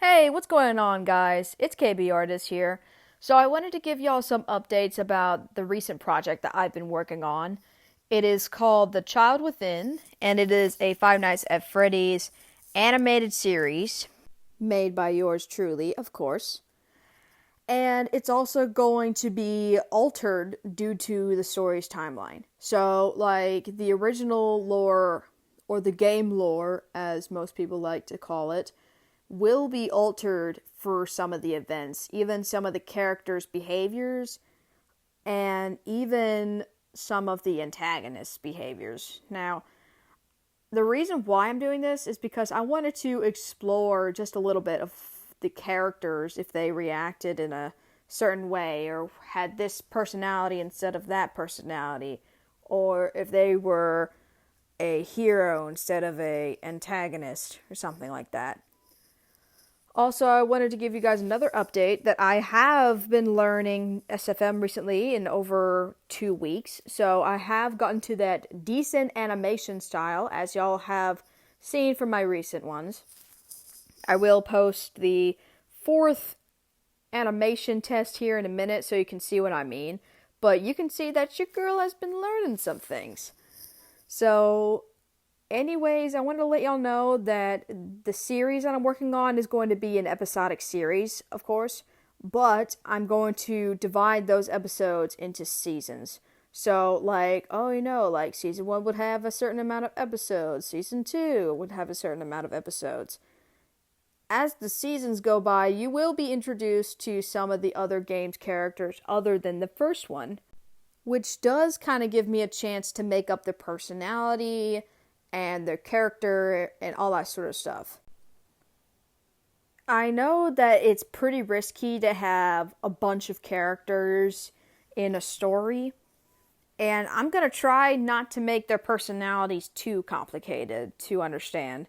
Hey, what's going on, guys? It's KB Artist here. So, I wanted to give y'all some updates about the recent project that I've been working on. It is called The Child Within, and it is a Five Nights at Freddy's animated series made by yours truly, of course. And it's also going to be altered due to the story's timeline. So, like the original lore, or the game lore, as most people like to call it, will be altered for some of the events, even some of the characters' behaviors, and even some of the antagonists' behaviors. Now, the reason why I'm doing this is because I wanted to explore just a little bit of the characters, if they reacted in a certain way, or had this personality instead of that personality, or if they were a hero instead of a antagonist, or something like that. Also, I wanted to give you guys another update that I have been learning SFM recently in over 2 weeks. So I have gotten to that decent animation style, as y'all have seen from my recent ones. I will post the fourth animation test here in a minute so you can see what I mean. But you can see that your girl has been learning some things. So anyways, I wanted to let y'all know that the series that I'm working on is going to be an episodic series, of course, but I'm going to divide those episodes into seasons. So, like season 1 would have a certain amount of episodes, season 2 would have a certain amount of episodes. As the seasons go by, you will be introduced to some of the other game's characters other than the first one, which does kind of give me a chance to make up their personality and their character and all that sort of stuff. I know that it's pretty risky to have a bunch of characters in a story, and I'm going to try not to make their personalities too complicated to understand.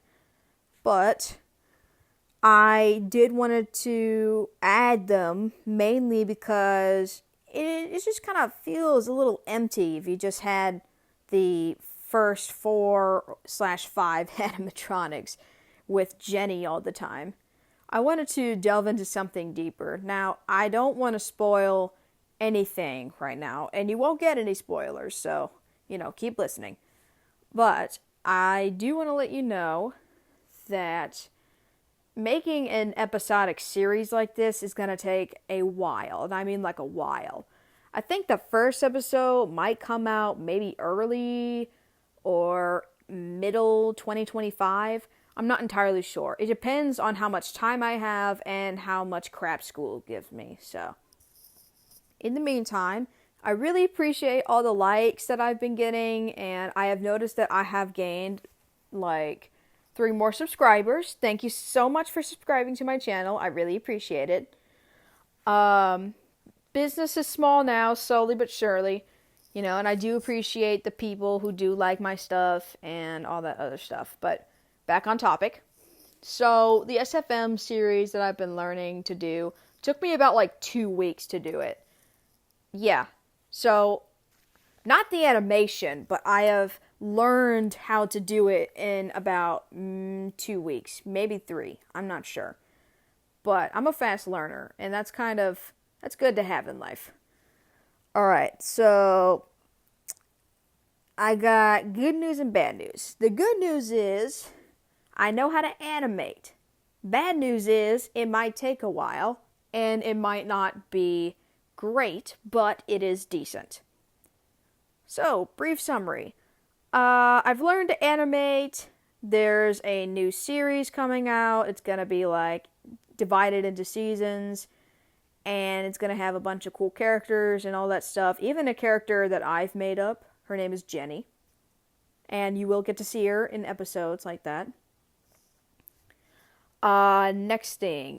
But I did wanted to add them mainly because it just kind of feels a little empty if you just had the first 4/5 animatronics with Jenny all the time. I wanted to delve into something deeper. Now, I don't want to spoil anything right now, and you won't get any spoilers, so, keep listening. But I do want to let you know that making an episodic series like this is going to take a while, and I mean like a while. I think the first episode might come out maybe early or middle 2025. I'm not entirely sure. It depends on how much time I have and how much crap school gives me. So, in the meantime, I really appreciate all the likes that I've been getting, and I have noticed that I have gained like 3 more subscribers. Thank you so much for subscribing to my channel. I really appreciate it. Business is small now, slowly but surely. And I do appreciate the people who do like my stuff and all that other stuff. But back on topic. So, the SFM series that I've been learning to do took me about like 2 weeks to do it. Yeah. So, not the animation, but I have learned how to do it in about 2 weeks, maybe 3. I'm not sure. But I'm a fast learner, and that's good to have in life. Alright, so I got good news and bad news. The good news is I know how to animate. Bad news is it might take a while, and it might not be great, but it is decent. So, brief summary. I've learned to animate. There's a new series coming out. It's going to be like divided into seasons. And it's going to have a bunch of cool characters and all that stuff. Even a character that I've made up. Her name is Jenny. And you will get to see her in episodes like that. Next thing.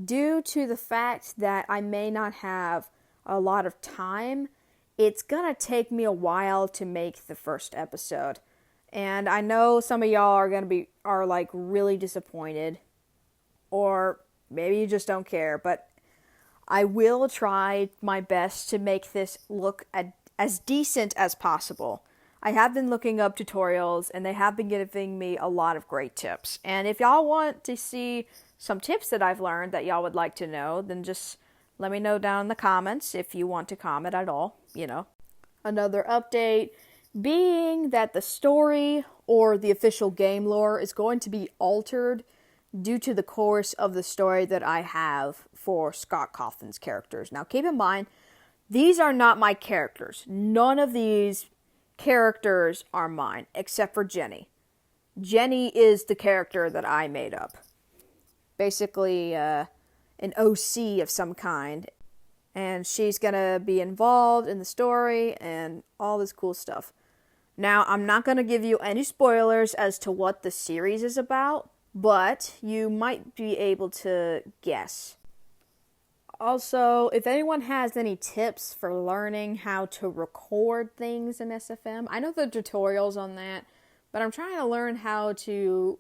Due to the fact that I may not have a lot of time, it's going to take me a while to make the first episode. And I know some of y'all are like really disappointed. Or maybe you just don't care, but I will try my best to make this look as decent as possible. I have been looking up tutorials, and they have been giving me a lot of great tips. And if y'all want to see some tips that I've learned that y'all would like to know, then just let me know down in the comments if you want to comment at all, Another update being that the story or the official game lore is going to be altered due to the course of the story that I have for Scott Cawthon's characters. Now, keep in mind, these are not my characters. None of these characters are mine, except for Jenny. Jenny is the character that I made up. Basically, an OC of some kind. And she's gonna be involved in the story and all this cool stuff. Now, I'm not gonna give you any spoilers as to what the series is about, but you might be able to guess. Also, if anyone has any tips for learning how to record things in SFM, I know the tutorials on that, but I'm trying to learn how to,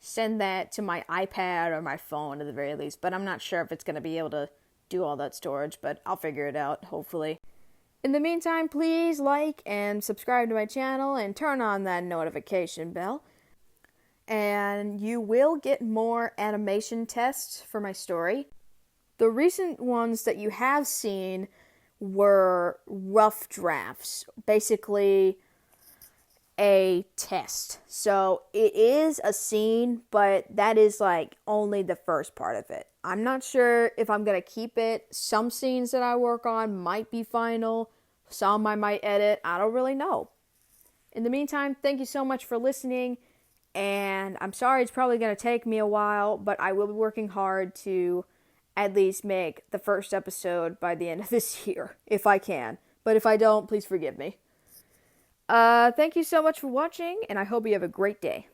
send that to my iPad or my phone at the very least, but I'm not sure if it's going to be able to do all that storage, but I'll figure it out, hopefully. In the meantime, please like and subscribe to my channel and turn on that notification bell. And you will get more animation tests for my story. The recent ones that you have seen were rough drafts, basically a test. So it is a scene, but that is only the first part of it. I'm not sure if I'm going to keep it. Some scenes that I work on might be final. Some I might edit. I don't really know. In the meantime, thank you so much for listening. And I'm sorry it's probably going to take me a while, but I will be working hard to at least make the first episode by the end of this year, if I can. But if I don't, please forgive me. Thank you so much for watching, and I hope you have a great day.